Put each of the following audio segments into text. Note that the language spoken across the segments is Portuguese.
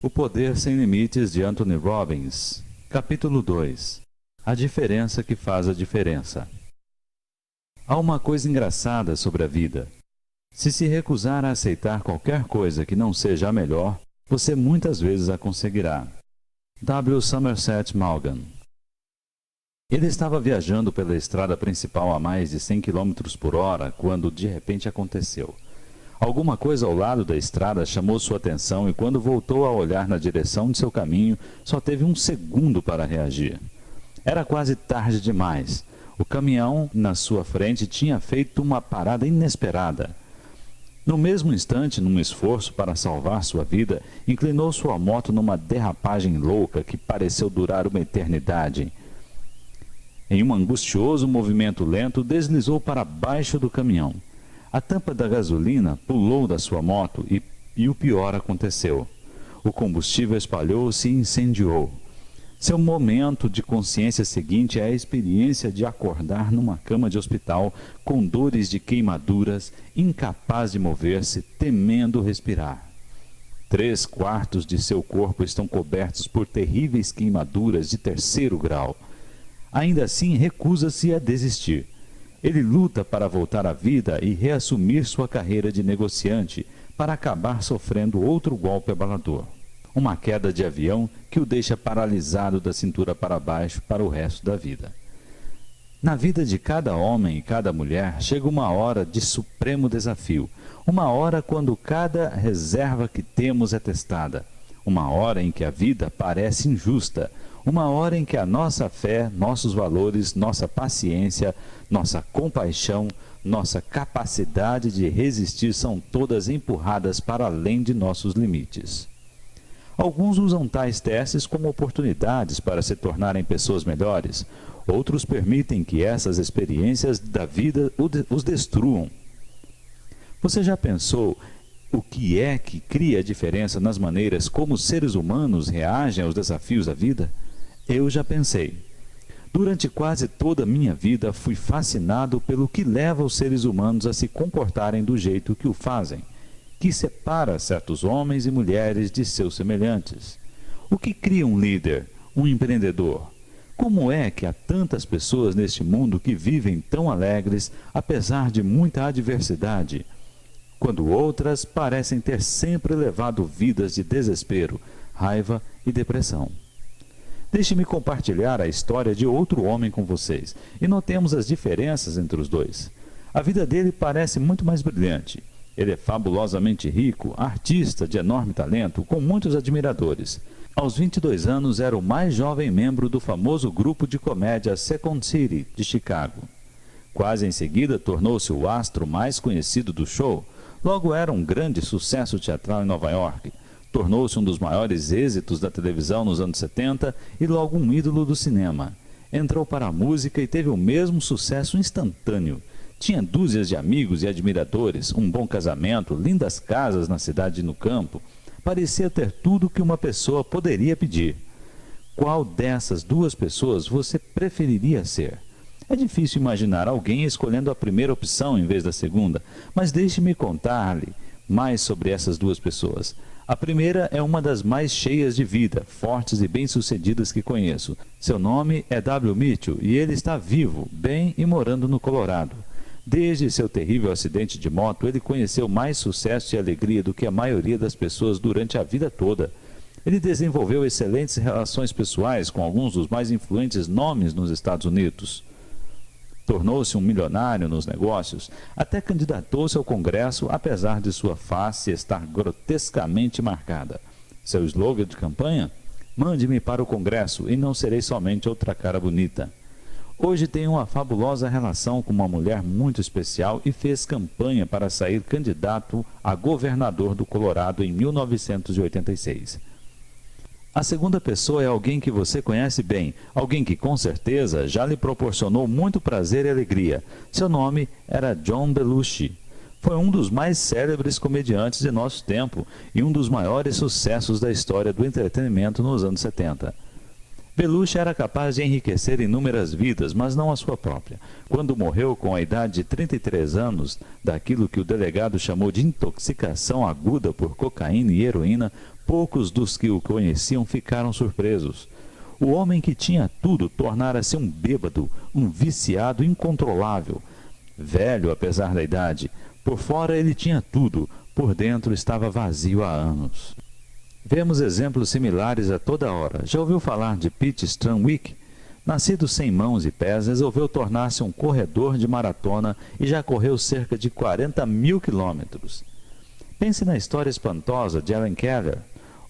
O Poder Sem Limites, de Anthony Robbins. Capítulo 2. A diferença que faz a diferença. Há uma coisa engraçada sobre a vida. Se recusar a aceitar qualquer coisa que não seja a melhor, você muitas vezes a conseguirá. W. Somerset Maugham. Ele estava viajando pela estrada principal a mais de 100 km por hora quando de repente aconteceu. Alguma coisa ao lado da estrada chamou sua atenção e quando voltou a olhar na direção de seu caminho, só teve um segundo para reagir. Era quase tarde demais. O caminhão na sua frente tinha feito uma parada inesperada. No mesmo instante, num esforço para salvar sua vida, inclinou sua moto numa derrapagem louca que pareceu durar uma eternidade. Em um angustioso movimento lento, deslizou para baixo do caminhão. A tampa da gasolina pulou da sua moto e o pior aconteceu. O combustível espalhou-se e incendiou. Seu momento de consciência seguinte é a experiência de acordar numa cama de hospital com dores de queimaduras, incapaz de mover-se, temendo respirar. 3/4 de seu corpo estão cobertos por terríveis queimaduras de 3º grau. Ainda assim, recusa-se a desistir. Ele luta para voltar à vida e reassumir sua carreira de negociante, para acabar sofrendo outro golpe abalador. Uma queda de avião que o deixa paralisado da cintura para baixo para o resto da vida. Na vida de cada homem e cada mulher chega uma hora de supremo desafio, uma hora quando cada reserva que temos é testada, uma hora em que a vida parece injusta, uma hora em que a nossa fé, nossos valores, nossa paciência, nossa compaixão, nossa capacidade de resistir são todas empurradas para além de nossos limites. Alguns usam tais testes como oportunidades para se tornarem pessoas melhores. Outros permitem que essas experiências da vida os destruam. Você já pensou o que é que cria a diferença nas maneiras como os seres humanos reagem aos desafios da vida? Eu já pensei. Durante quase toda a minha vida fui fascinado pelo que leva os seres humanos a se comportarem do jeito que o fazem, que separa certos homens e mulheres de seus semelhantes. O que cria um líder, um empreendedor? Como é que há tantas pessoas neste mundo que vivem tão alegres, apesar de muita adversidade, quando outras parecem ter sempre levado vidas de desespero, raiva e depressão? Deixe-me compartilhar a história de outro homem com vocês, e notemos as diferenças entre os dois. A vida dele parece muito mais brilhante. Ele é fabulosamente rico, artista de enorme talento, com muitos admiradores. Aos 22 anos, era o mais jovem membro do famoso grupo de comédia Second City, de Chicago. Quase em seguida, tornou-se o astro mais conhecido do show. Logo era um grande sucesso teatral em Nova York. Tornou-se um dos maiores êxitos da televisão nos anos 70 e logo um ídolo do cinema. Entrou para a música e teve o mesmo sucesso instantâneo. Tinha dúzias de amigos e admiradores, um bom casamento, lindas casas na cidade e no campo. Parecia ter tudo que uma pessoa poderia pedir. Qual dessas duas pessoas você preferiria ser? É difícil imaginar alguém escolhendo a primeira opção em vez da segunda, mas deixe-me contar-lhe mais sobre essas duas pessoas. A primeira é uma das mais cheias de vida, fortes e bem-sucedidas que conheço. Seu nome é W. Mitchell e ele está vivo, bem e morando no Colorado. Desde seu terrível acidente de moto, ele conheceu mais sucesso e alegria do que a maioria das pessoas durante a vida toda. Ele desenvolveu excelentes relações pessoais com alguns dos mais influentes nomes nos Estados Unidos. Tornou-se um milionário nos negócios, até candidatou-se ao Congresso, apesar de sua face estar grotescamente marcada. Seu slogan de campanha? Mande-me para o Congresso e não serei somente outra cara bonita. Hoje tem uma fabulosa relação com uma mulher muito especial e fez campanha para sair candidato a governador do Colorado em 1986. A segunda pessoa é alguém que você conhece bem, alguém que com certeza já lhe proporcionou muito prazer e alegria. Seu nome era John Belushi. Foi um dos mais célebres comediantes de nosso tempo e um dos maiores sucessos da história do entretenimento nos anos 70. Belushi era capaz de enriquecer inúmeras vidas, mas não a sua própria. Quando morreu com a idade de 33 anos, daquilo que o delegado chamou de intoxicação aguda por cocaína e heroína, Poucos dos que o conheciam ficaram surpresos. O homem que tinha tudo tornara-se um bêbado, um viciado incontrolável. Velho, apesar da idade, por fora ele tinha tudo, por dentro estava vazio há anos. Vemos exemplos similares a toda hora. Já ouviu falar de Pete Stranwick? Nascido sem mãos e pés, resolveu tornar-se um corredor de maratona e já correu cerca de 40.000 quilômetros. Pense na história espantosa de Helen Keller,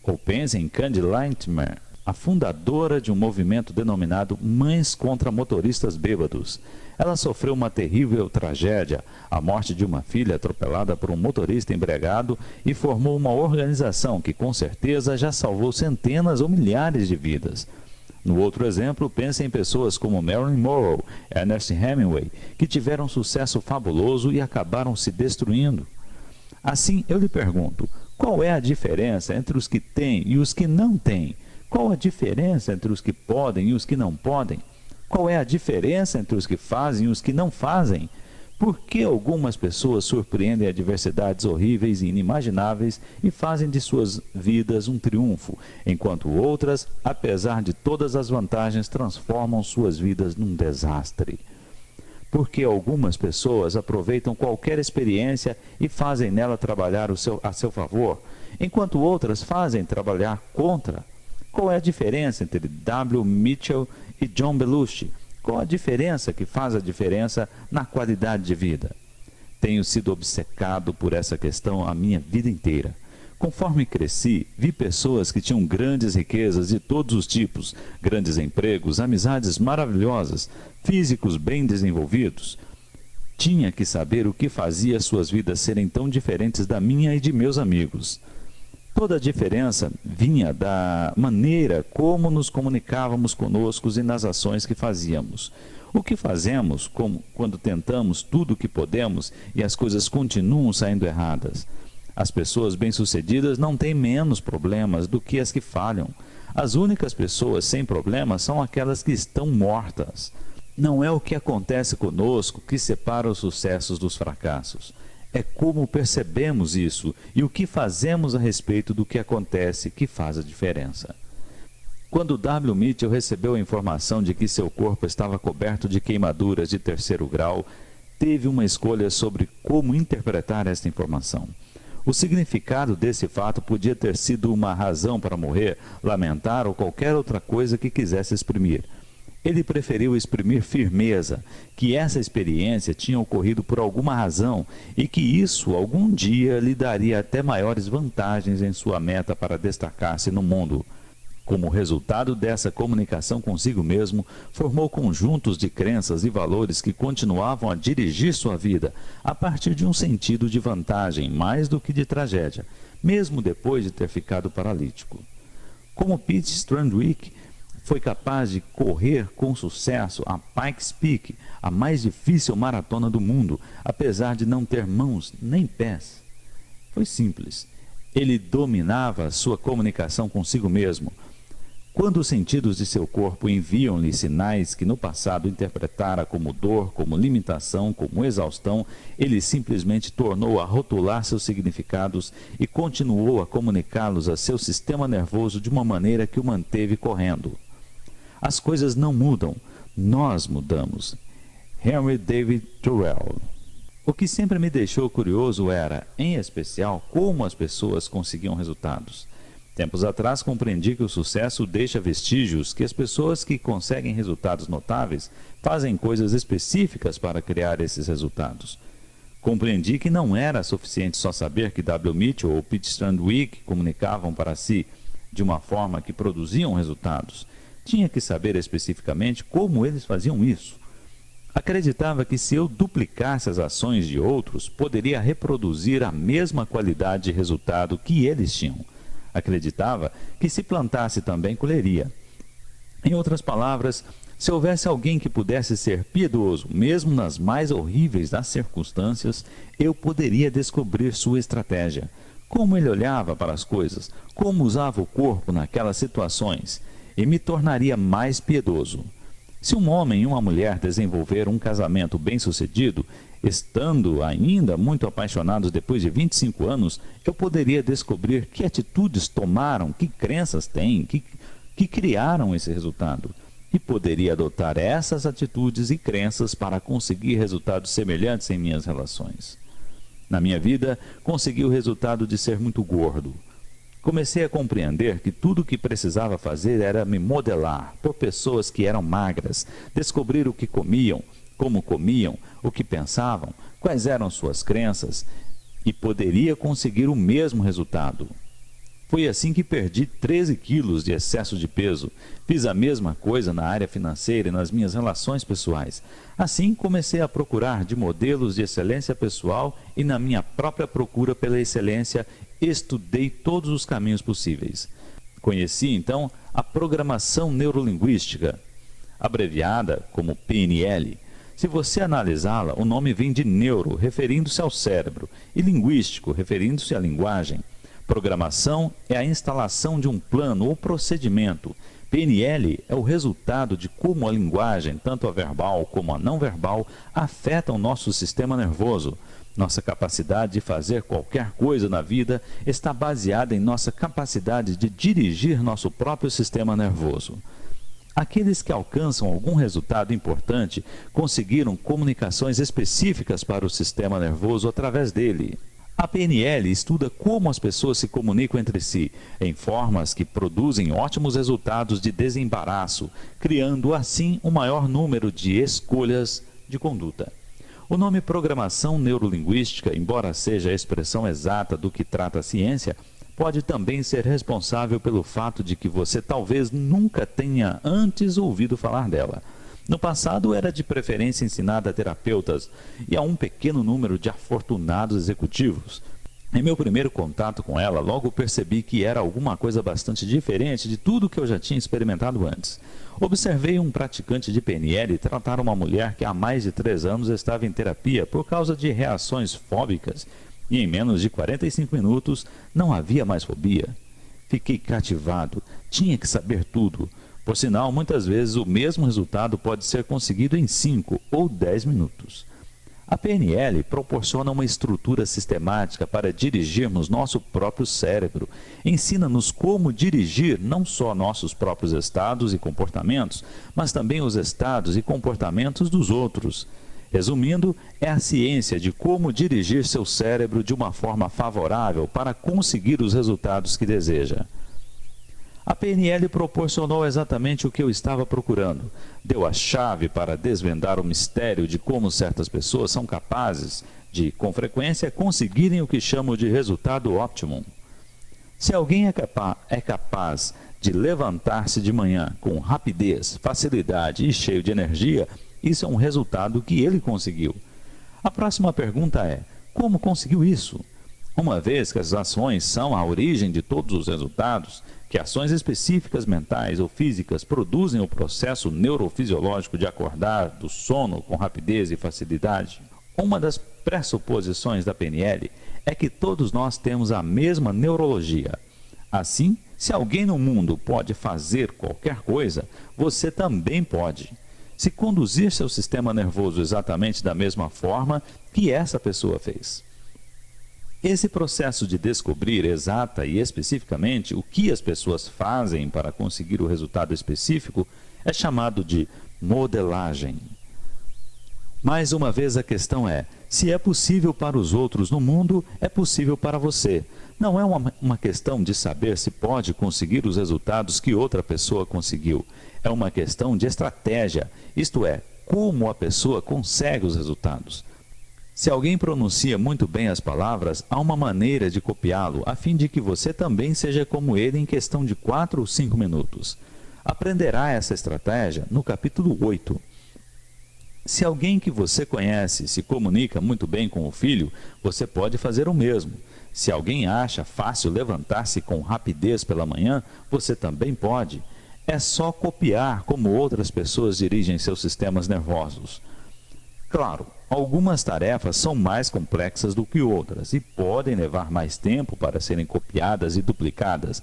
ou pense em Candy Latimer, a fundadora de um movimento denominado Mães contra Motoristas Bêbados. Ela sofreu uma terrível tragédia, a morte de uma filha atropelada por um motorista embriagado, e formou uma organização que com certeza já salvou centenas ou milhares de vidas. No outro exemplo, pense em pessoas como Marilyn Monroe, Ernest Hemingway, que tiveram sucesso fabuloso e acabaram se destruindo. Assim, eu lhe pergunto, qual é a diferença entre os que têm e os que não têm? Qual a diferença entre os que podem e os que não podem? Qual é a diferença entre os que fazem e os que não fazem? Por que algumas pessoas surpreendem adversidades horríveis e inimagináveis e fazem de suas vidas um triunfo, enquanto outras, apesar de todas as vantagens, transformam suas vidas num desastre? Por que algumas pessoas aproveitam qualquer experiência e fazem nela trabalhar a seu favor, enquanto outras fazem trabalhar contra? Qual é a diferença entre W. Mitchell e John Belushi? Qual a diferença que faz a diferença na qualidade de vida? Tenho sido obcecado por essa questão a minha vida inteira. Conforme cresci, vi pessoas que tinham grandes riquezas de todos os tipos, grandes empregos, amizades maravilhosas, físicos bem desenvolvidos. Tinha que saber o que fazia suas vidas serem tão diferentes da minha e de meus amigos. Toda a diferença vinha da maneira como nos comunicávamos conosco e nas ações que fazíamos. O que fazemos quando tentamos tudo o que podemos e as coisas continuam saindo erradas? As pessoas bem-sucedidas não têm menos problemas do que as que falham. As únicas pessoas sem problemas são aquelas que estão mortas. Não é o que acontece conosco que separa os sucessos dos fracassos. É como percebemos isso e o que fazemos a respeito do que acontece que faz a diferença. Quando W. Mitchell recebeu a informação de que seu corpo estava coberto de queimaduras de 3º grau, teve uma escolha sobre como interpretar esta informação. O significado desse fato podia ter sido uma razão para morrer, lamentar ou qualquer outra coisa que quisesse exprimir. Ele preferiu exprimir firmeza, que essa experiência tinha ocorrido por alguma razão e que isso algum dia lhe daria até maiores vantagens em sua meta para destacar-se no mundo. Como resultado dessa comunicação consigo mesmo, formou conjuntos de crenças e valores que continuavam a dirigir sua vida a partir de um sentido de vantagem mais do que de tragédia, mesmo depois de ter ficado paralítico. Como Pete Stranwick foi capaz de correr com sucesso a Pikes Peak, a mais difícil maratona do mundo, apesar de não ter mãos nem pés? Foi simples. Ele dominava sua comunicação consigo mesmo. Quando os sentidos de seu corpo enviam-lhe sinais que no passado interpretara como dor, como limitação, como exaustão, ele simplesmente tornou a rotular seus significados e continuou a comunicá-los a seu sistema nervoso de uma maneira que o manteve correndo. As coisas não mudam, nós mudamos. Henry David Thoreau. O que sempre me deixou curioso era, em especial, como as pessoas conseguiam resultados. Tempos atrás compreendi que o sucesso deixa vestígios, que as pessoas que conseguem resultados notáveis fazem coisas específicas para criar esses resultados. Compreendi que não era suficiente só saber que W. Mitchell ou Pete Stranwick comunicavam para si de uma forma que produziam resultados. Tinha que saber especificamente como eles faziam isso. Acreditava que se eu duplicasse as ações de outros, poderia reproduzir a mesma qualidade de resultado que eles tinham. Acreditava que se plantasse também colheria. Em outras palavras, se houvesse alguém que pudesse ser piedoso, mesmo nas mais horríveis das circunstâncias, eu poderia descobrir sua estratégia. Como ele olhava para as coisas, como usava o corpo naquelas situações, e me tornaria mais piedoso. Se um homem e uma mulher desenvolveram um casamento bem-sucedido, Estando ainda muito apaixonados depois de 25 anos, eu poderia descobrir que atitudes tomaram, que crenças têm, que criaram esse resultado. E poderia adotar essas atitudes e crenças para conseguir resultados semelhantes em minhas relações. Na minha vida, consegui o resultado de ser muito gordo. Comecei a compreender que tudo o que precisava fazer era me modelar por pessoas que eram magras, descobrir o que comiam, como comiam, o que pensavam, quais eram suas crenças, e poderia conseguir o mesmo resultado. Foi assim que perdi 13 quilos de excesso de peso. Fiz a mesma coisa na área financeira e nas minhas relações pessoais. Assim, comecei a procurar de modelos de excelência pessoal e na minha própria procura pela excelência, estudei todos os caminhos possíveis. Conheci, então, a programação neurolinguística, abreviada como PNL. Se você analisá-la, o nome vem de neuro, referindo-se ao cérebro, e linguístico, referindo-se à linguagem. Programação é a instalação de um plano ou procedimento. PNL é o resultado de como a linguagem, tanto a verbal como a não verbal, afetam o nosso sistema nervoso. Nossa capacidade de fazer qualquer coisa na vida está baseada em nossa capacidade de dirigir nosso próprio sistema nervoso. Aqueles que alcançam algum resultado importante conseguiram comunicações específicas para o sistema nervoso através dele. A PNL estuda como as pessoas se comunicam entre si, em formas que produzem ótimos resultados de desembaraço, criando assim um maior número de escolhas de conduta. O nome programação neurolinguística, embora seja a expressão exata do que trata a ciência, pode também ser responsável pelo fato de que você talvez nunca tenha antes ouvido falar dela. No passado, era de preferência ensinada a terapeutas e a um pequeno número de afortunados executivos. Em meu primeiro contato com ela, logo percebi que era alguma coisa bastante diferente de tudo que eu já tinha experimentado antes. Observei um praticante de PNL tratar uma mulher que há mais de 3 anos estava em terapia por causa de reações fóbicas e em menos de 45 minutos não havia mais fobia. Fiquei cativado, tinha que saber tudo. Por sinal, muitas vezes o mesmo resultado pode ser conseguido em 5 ou 10 minutos. A PNL proporciona uma estrutura sistemática para dirigirmos nosso próprio cérebro. Ensina-nos como dirigir não só nossos próprios estados e comportamentos, mas também os estados e comportamentos dos outros. Resumindo, é a ciência de como dirigir seu cérebro de uma forma favorável para conseguir os resultados que deseja. A PNL proporcionou exatamente o que eu estava procurando. Deu a chave para desvendar o mistério de como certas pessoas são capazes de, com frequência, conseguirem o que chamo de resultado óptimo. Se alguém é capaz de levantar-se de manhã com rapidez, facilidade e cheio de energia, isso é um resultado que ele conseguiu. A próxima pergunta é: como conseguiu isso? Uma vez que as ações são a origem de todos os resultados, que ações específicas mentais ou físicas produzem o processo neurofisiológico de acordar do sono com rapidez e facilidade, uma das pressuposições da PNL é que todos nós temos a mesma neurologia. Assim, se alguém no mundo pode fazer qualquer coisa, você também pode. Se conduzir seu sistema nervoso exatamente da mesma forma que essa pessoa fez. Esse processo de descobrir exata e especificamente o que as pessoas fazem para conseguir o resultado específico é chamado de modelagem. Mais uma vez a questão é: se é possível para os outros no mundo, é possível para você. Não é uma questão de saber se pode conseguir os resultados que outra pessoa conseguiu. É uma questão de estratégia, isto é, como a pessoa consegue os resultados. Se alguém pronuncia muito bem as palavras, há uma maneira de copiá-lo, a fim de que você também seja como ele em questão de 4 ou 5 minutos. Aprenderá essa estratégia no capítulo 8. Se alguém que você conhece se comunica muito bem com o filho, você pode fazer o mesmo. Se alguém acha fácil levantar-se com rapidez pela manhã, você também pode. É só copiar como outras pessoas dirigem seus sistemas nervosos. Claro, algumas tarefas são mais complexas do que outras e podem levar mais tempo para serem copiadas e duplicadas.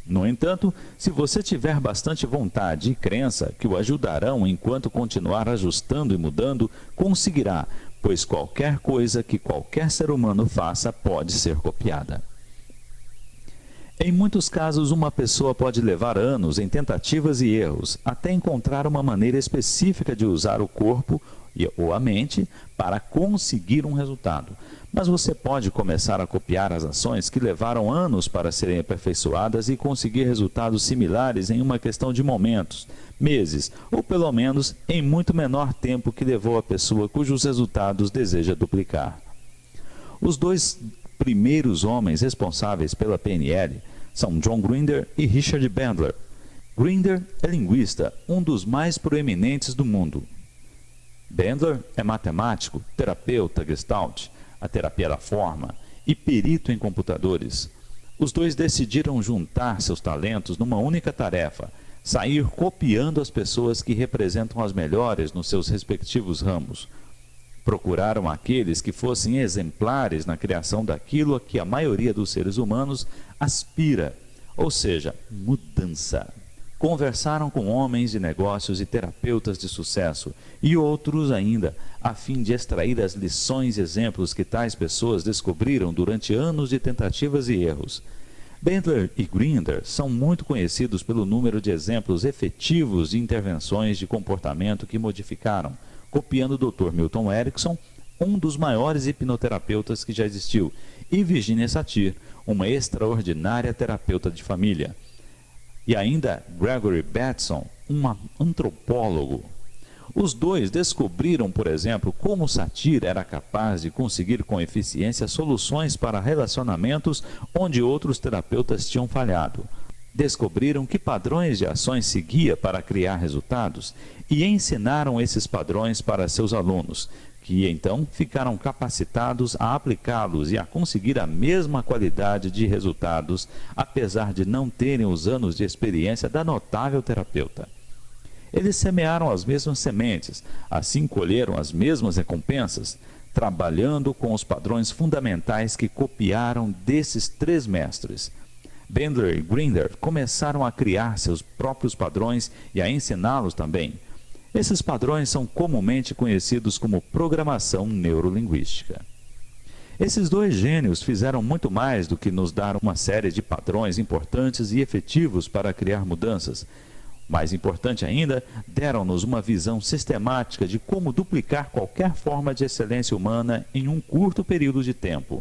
No entanto, se você tiver bastante vontade e crença que o ajudarão enquanto continuar ajustando e mudando, conseguirá, pois qualquer coisa que qualquer ser humano faça pode ser copiada. Em muitos casos, uma pessoa pode levar anos em tentativas e erros, até encontrar uma maneira específica de usar o corpo ou a mente para conseguir um resultado. Mas você pode começar a copiar as ações que levaram anos para serem aperfeiçoadas e conseguir resultados similares em uma questão de momentos, meses, ou pelo menos em muito menor tempo que levou a pessoa cujos resultados deseja duplicar. Os dois primeiros homens responsáveis pela PNL são John Grinder e Richard Bandler. Grinder é linguista, um dos mais proeminentes do mundo. Bandler é matemático, terapeuta Gestalt, a terapia da forma, e perito em computadores. Os dois decidiram juntar seus talentos numa única tarefa: sair copiando as pessoas que representam as melhores nos seus respectivos ramos. Procuraram aqueles que fossem exemplares na criação daquilo a que a maioria dos seres humanos aspira, ou seja, mudança. Conversaram com homens de negócios e terapeutas de sucesso, e outros ainda, a fim de extrair as lições e exemplos que tais pessoas descobriram durante anos de tentativas e erros. Bandler e Grinder são muito conhecidos pelo número de exemplos efetivos de intervenções de comportamento que modificaram, copiando o Dr. Milton Erickson, um dos maiores hipnoterapeutas que já existiu, e Virginia Satir, uma extraordinária terapeuta de família. E ainda Gregory Bateson, um antropólogo. Os dois descobriram, por exemplo, como Satir era capaz de conseguir com eficiência soluções para relacionamentos onde outros terapeutas tinham falhado. Descobriram que padrões de ações seguia para criar resultados e ensinaram esses padrões para seus alunos, que então ficaram capacitados a aplicá-los e a conseguir a mesma qualidade de resultados, apesar de não terem os anos de experiência da notável terapeuta. Eles semearam as mesmas sementes, assim colheram as mesmas recompensas, trabalhando com os padrões fundamentais que copiaram desses três mestres. Bandler e Grinder começaram a criar seus próprios padrões e a ensiná-los também. Esses padrões são comumente conhecidos como programação neurolinguística. Esses dois gênios fizeram muito mais do que nos dar uma série de padrões importantes e efetivos para criar mudanças. Mais importante ainda, deram-nos uma visão sistemática de como duplicar qualquer forma de excelência humana em um curto período de tempo.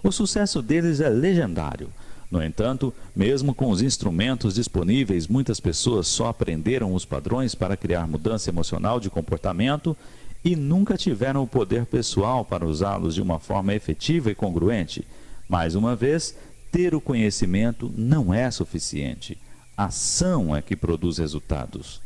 O sucesso deles é legendário. No entanto, mesmo com os instrumentos disponíveis, muitas pessoas só aprenderam os padrões para criar mudança emocional de comportamento e nunca tiveram o poder pessoal para usá-los de uma forma efetiva e congruente. Mais uma vez, ter o conhecimento não é suficiente. A ação é que produz resultados.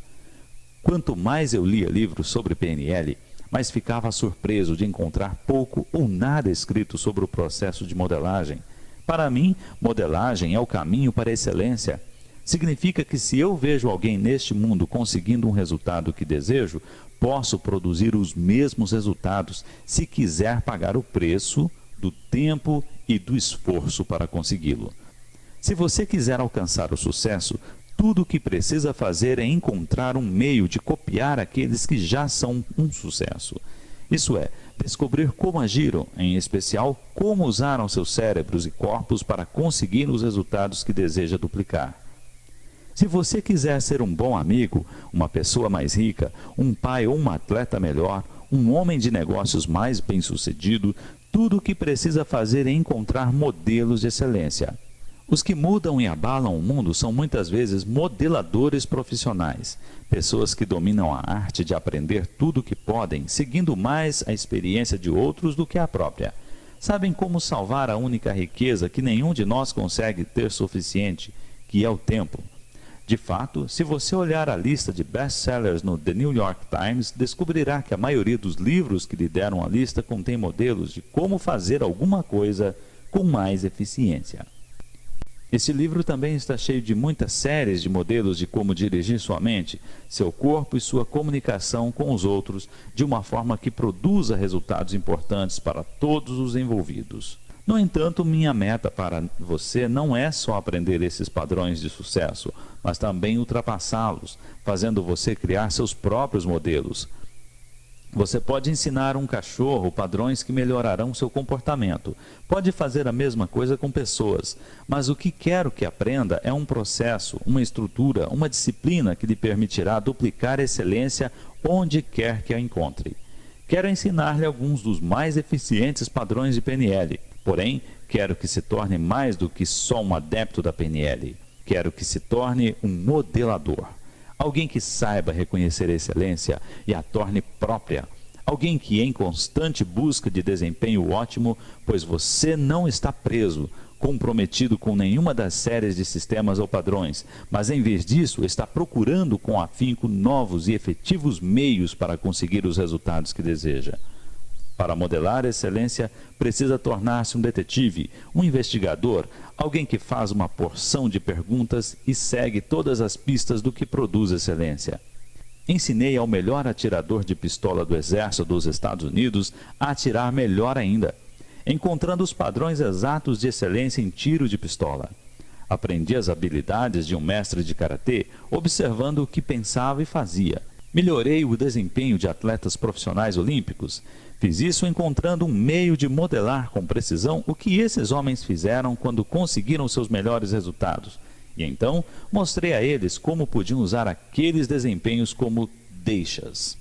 Quanto mais eu lia livros sobre PNL, mas ficava surpreso de encontrar pouco ou nada escrito sobre o processo de modelagem. Para mim, modelagem é o caminho para a excelência. Significa que se eu vejo alguém neste mundo conseguindo um resultado que desejo, posso produzir os mesmos resultados se quiser pagar o preço do tempo e do esforço para consegui-lo. Se você quiser alcançar o sucesso, tudo o que precisa fazer é encontrar um meio de copiar aqueles que já são um sucesso. Isso é, descobrir como agiram, em especial como usaram seus cérebros e corpos para conseguir os resultados que deseja duplicar. Se você quiser ser um bom amigo, uma pessoa mais rica, um pai ou um atleta melhor, um homem de negócios mais bem-sucedido, tudo o que precisa fazer é encontrar modelos de excelência. Os que mudam e abalam o mundo são muitas vezes modeladores profissionais, pessoas que dominam a arte de aprender tudo o que podem, seguindo mais a experiência de outros do que a própria. Sabem como salvar a única riqueza que nenhum de nós consegue ter suficiente, que é o tempo. De fato, se você olhar a lista de best-sellers no The New York Times, descobrirá que a maioria dos livros que lideram a lista contém modelos de como fazer alguma coisa com mais eficiência. Este livro também está cheio de muitas séries de modelos de como dirigir sua mente, seu corpo e sua comunicação com os outros de uma forma que produza resultados importantes para todos os envolvidos. No entanto, minha meta para você não é só aprender esses padrões de sucesso, mas também ultrapassá-los, fazendo você criar seus próprios modelos. Você pode ensinar um cachorro padrões que melhorarão seu comportamento. Pode fazer a mesma coisa com pessoas. Mas o que quero que aprenda é um processo, uma estrutura, uma disciplina que lhe permitirá duplicar a excelência onde quer que a encontre. Quero ensinar-lhe alguns dos mais eficientes padrões de PNL. Porém, quero que se torne mais do que só um adepto da PNL. Quero que se torne um modelador. Alguém que saiba reconhecer a excelência e a torne própria. Alguém que em constante busca de desempenho ótimo, pois você não está preso, comprometido com nenhuma das séries de sistemas ou padrões, mas em vez disso está procurando com afinco novos e efetivos meios para conseguir os resultados que deseja. Para modelar a excelência, precisa tornar-se um detetive, um investigador, alguém que faz uma porção de perguntas e segue todas as pistas do que produz excelência. Ensinei ao melhor atirador de pistola do Exército dos Estados Unidos a atirar melhor ainda, encontrando os padrões exatos de excelência em tiro de pistola. Aprendi as habilidades de um mestre de karatê, observando o que pensava e fazia. Melhorei o desempenho de atletas profissionais olímpicos. Fiz isso encontrando um meio de modelar com precisão o que esses homens fizeram quando conseguiram seus melhores resultados. E então mostrei a eles como podiam usar aqueles desempenhos como deixas.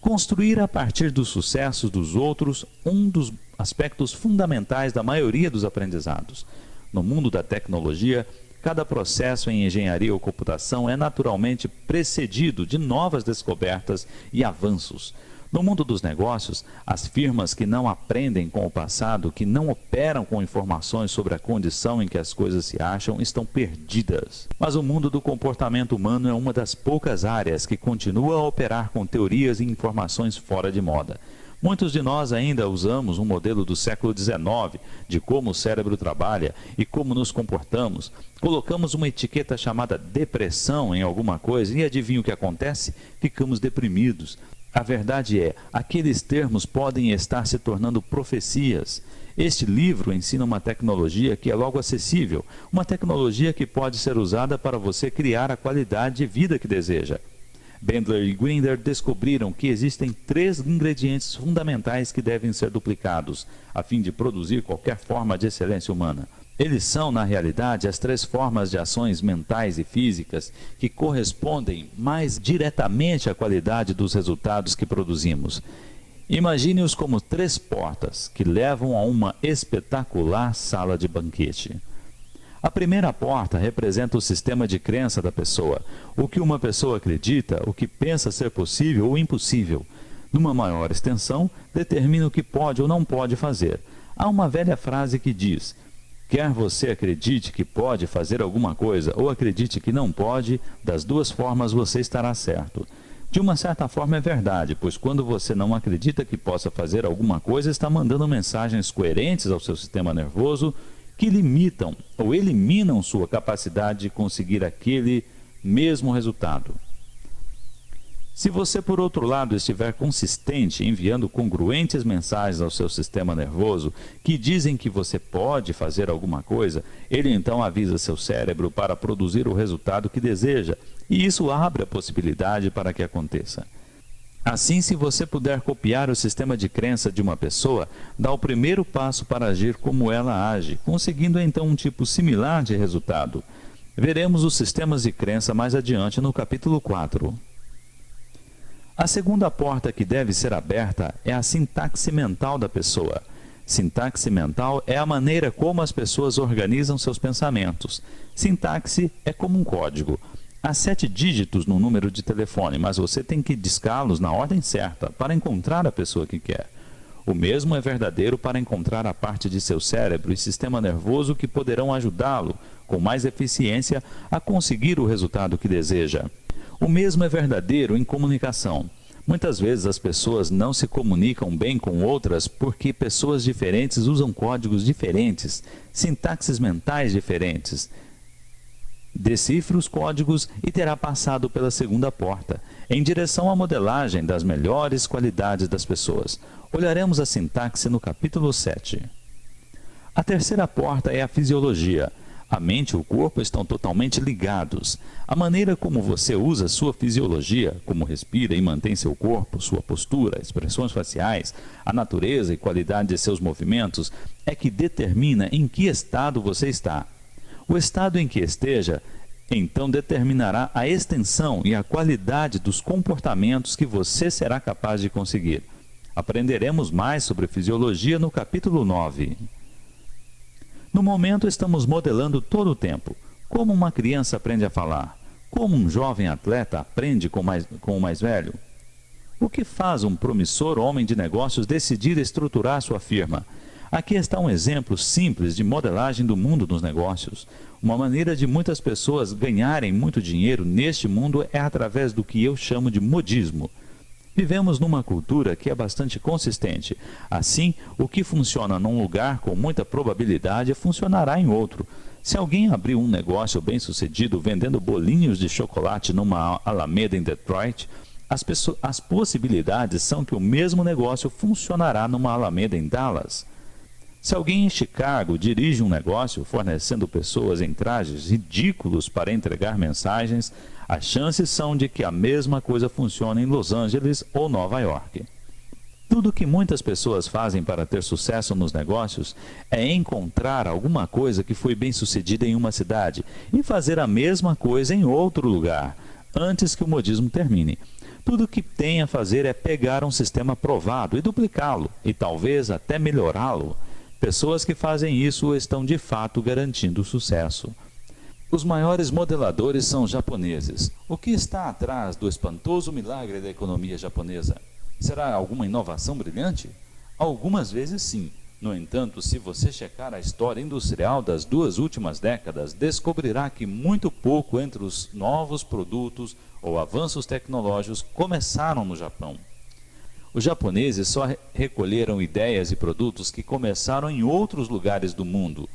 Construir a partir dos sucessos dos outros um dos aspectos fundamentais da maioria dos aprendizados. No mundo da tecnologia, cada processo em engenharia ou computação é naturalmente precedido de novas descobertas e avanços. No mundo dos negócios, as firmas que não aprendem com o passado, que não operam com informações sobre a condição em que as coisas se acham, estão perdidas. Mas o mundo do comportamento humano é uma das poucas áreas que continua a operar com teorias e informações fora de moda. Muitos de nós ainda usamos um modelo do século XIX de como o cérebro trabalha e como nos comportamos. Colocamos uma etiqueta chamada depressão em alguma coisa e adivinha o que acontece? Ficamos deprimidos. A verdade é, aqueles termos podem estar se tornando profecias. Este livro ensina uma tecnologia que é logo acessível, uma tecnologia que pode ser usada para você criar a qualidade de vida que deseja. Bandler e Grinder descobriram que existem 3 ingredientes fundamentais que devem ser duplicados, a fim de produzir qualquer forma de excelência humana. Eles são, na realidade, as 3 formas de ações mentais e físicas que correspondem mais diretamente à qualidade dos resultados que produzimos. Imagine-os como 3 portas que levam a uma espetacular sala de banquete. A primeira porta representa o sistema de crença da pessoa, o que uma pessoa acredita, o que pensa ser possível ou impossível. Numa maior extensão, determina o que pode ou não pode fazer. Há uma velha frase que diz: quer você acredite que pode fazer alguma coisa ou acredite que não pode, das 2 formas você estará certo. De uma certa forma é verdade, pois quando você não acredita que possa fazer alguma coisa, está mandando mensagens coerentes ao seu sistema nervoso que limitam ou eliminam sua capacidade de conseguir aquele mesmo resultado. Se você, por outro lado, estiver consistente enviando congruentes mensagens ao seu sistema nervoso que dizem que você pode fazer alguma coisa, ele então avisa seu cérebro para produzir o resultado que deseja, e isso abre a possibilidade para que aconteça. Assim, se você puder copiar o sistema de crença de uma pessoa, dá o primeiro passo para agir como ela age, conseguindo então um tipo similar de resultado. Veremos os sistemas de crença mais adiante no capítulo 4. A segunda porta que deve ser aberta é a sintaxe mental da pessoa. Sintaxe mental é a maneira como as pessoas organizam seus pensamentos. Sintaxe é como um código. Há 7 dígitos no número de telefone, mas você tem que discá-los na ordem certa para encontrar a pessoa que quer. O mesmo é verdadeiro para encontrar a parte de seu cérebro e sistema nervoso que poderão ajudá-lo, com mais eficiência, a conseguir o resultado que deseja. O mesmo é verdadeiro em comunicação. Muitas vezes as pessoas não se comunicam bem com outras porque pessoas diferentes usam códigos diferentes, sintaxes mentais diferentes. Decifre os códigos e terá passado pela segunda porta, em direção à modelagem das melhores qualidades das pessoas. Olharemos a sintaxe no capítulo 7. A terceira porta é a fisiologia. A mente e o corpo estão totalmente ligados. A maneira como você usa sua fisiologia, como respira e mantém seu corpo, sua postura, expressões faciais, a natureza e qualidade de seus movimentos, é que determina em que estado você está. O estado em que esteja, então determinará a extensão e a qualidade dos comportamentos que você será capaz de conseguir. Aprenderemos mais sobre fisiologia no capítulo 9. No momento, estamos modelando todo o tempo. Como uma criança aprende a falar? Como um jovem atleta aprende com o mais velho? O que faz um promissor homem de negócios decidir estruturar sua firma? Aqui está um exemplo simples de modelagem do mundo dos negócios. Uma maneira de muitas pessoas ganharem muito dinheiro neste mundo é através do que eu chamo de modismo. Vivemos numa cultura que é bastante consistente. Assim, o que funciona num lugar com muita probabilidade funcionará em outro. Se alguém abrir um negócio bem-sucedido vendendo bolinhos de chocolate numa Alameda em Detroit, as possibilidades são que o mesmo negócio funcionará numa Alameda em Dallas. Se alguém em Chicago dirige um negócio fornecendo pessoas em trajes ridículos para entregar mensagens, as chances são de que a mesma coisa funcione em Los Angeles ou Nova York. Tudo o que muitas pessoas fazem para ter sucesso nos negócios é encontrar alguma coisa que foi bem sucedida em uma cidade e fazer a mesma coisa em outro lugar, antes que o modismo termine. Tudo o que tem a fazer é pegar um sistema provado e duplicá-lo, e talvez até melhorá-lo. Pessoas que fazem isso estão de fato garantindo sucesso. Os maiores modeladores são japoneses. O que está atrás do espantoso milagre da economia japonesa? Será alguma inovação brilhante? Algumas vezes sim. No entanto, se você checar a história industrial das 2 últimas décadas, descobrirá que muito pouco entre os novos produtos ou avanços tecnológicos começaram no Japão. Os japoneses só recolheram ideias e produtos que começaram em outros lugares do mundo,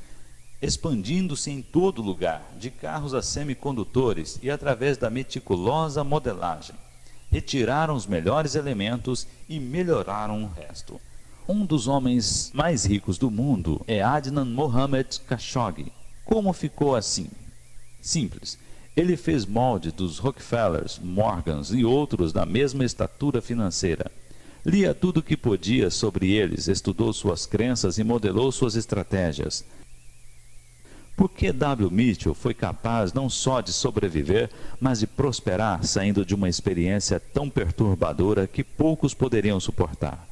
expandindo-se em todo lugar, de carros a semicondutores e através da meticulosa modelagem. Retiraram os melhores elementos e melhoraram o resto. Um dos homens mais ricos do mundo é Adnan Mohamed Khashoggi. Como ficou assim? Simples. Ele fez molde dos Rockefellers, Morgans e outros da mesma estatura financeira. Lia tudo o que podia sobre eles, estudou suas crenças e modelou suas estratégias. Por que W. Mitchell foi capaz não só de sobreviver, mas de prosperar saindo de uma experiência tão perturbadora que poucos poderiam suportar?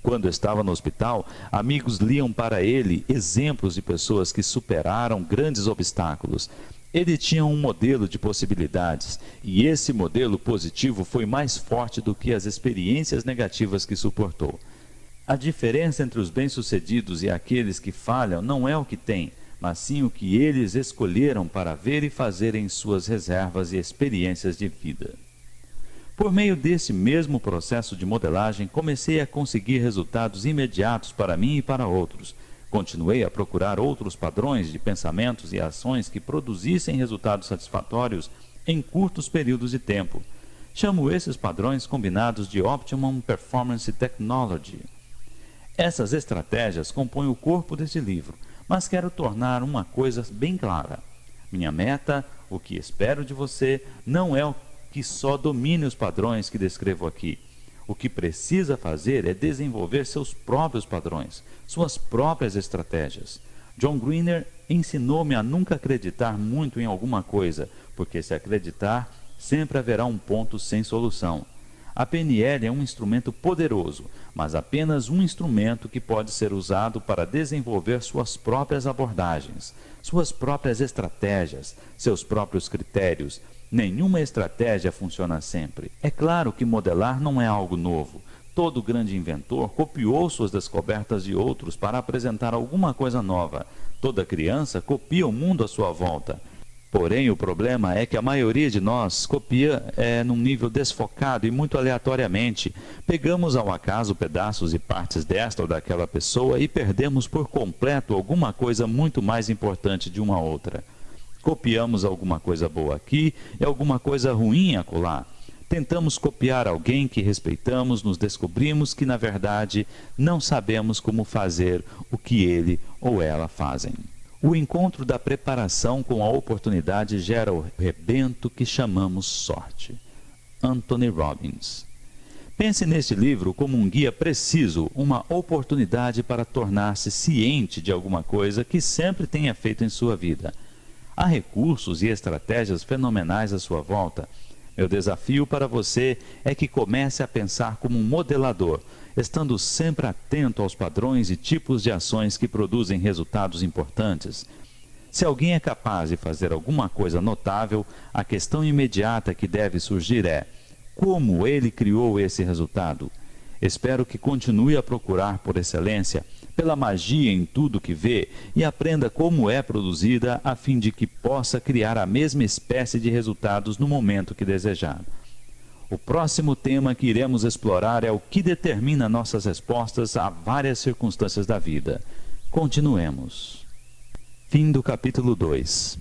Quando estava no hospital, amigos liam para ele exemplos de pessoas que superaram grandes obstáculos. Ele tinha um modelo de possibilidades, e esse modelo positivo foi mais forte do que as experiências negativas que suportou. A diferença entre os bem-sucedidos e aqueles que falham não é o que têm, mas sim o que eles escolheram para ver e fazer em suas reservas e experiências de vida. Por meio desse mesmo processo de modelagem, comecei a conseguir resultados imediatos para mim e para outros. Continuei a procurar outros padrões de pensamentos e ações que produzissem resultados satisfatórios em curtos períodos de tempo. Chamo esses padrões combinados de Optimum Performance Technology. Essas estratégias compõem o corpo desse livro, mas quero tornar uma coisa bem clara. Minha meta, o que espero de você, não é o que só domine os padrões que descrevo aqui. O que precisa fazer é desenvolver seus próprios padrões, suas próprias estratégias. John Greener ensinou-me a nunca acreditar muito em alguma coisa, porque se acreditar, sempre haverá um ponto sem solução. A PNL é um instrumento poderoso, mas apenas um instrumento que pode ser usado para desenvolver suas próprias abordagens, suas próprias estratégias, seus próprios critérios. Nenhuma estratégia funciona sempre. É claro que modelar não é algo novo. Todo grande inventor copiou suas descobertas de outros para apresentar alguma coisa nova. Toda criança copia o mundo à sua volta. Porém, o problema é que a maioria de nós copia num nível desfocado e muito aleatoriamente. Pegamos ao acaso pedaços e partes desta ou daquela pessoa e perdemos por completo alguma coisa muito mais importante de uma outra. Copiamos alguma coisa boa aqui e alguma coisa ruim acolá. Tentamos copiar alguém que respeitamos, nos descobrimos que, na verdade, não sabemos como fazer o que ele ou ela fazem. O encontro da preparação com a oportunidade gera o rebento que chamamos sorte. Anthony Robbins. Pense neste livro como um guia preciso, uma oportunidade para tornar-se ciente de alguma coisa que sempre tenha feito em sua vida. Há recursos e estratégias fenomenais à sua volta. Meu desafio para você é que comece a pensar como um modelador, estando sempre atento aos padrões e tipos de ações que produzem resultados importantes. Se alguém é capaz de fazer alguma coisa notável, a questão imediata que deve surgir é: como ele criou esse resultado? Espero que continue a procurar por excelência, pela magia em tudo que vê e aprenda como é produzida a fim de que possa criar a mesma espécie de resultados no momento que desejar. O próximo tema que iremos explorar é o que determina nossas respostas a várias circunstâncias da vida. Continuemos. Fim do capítulo 2.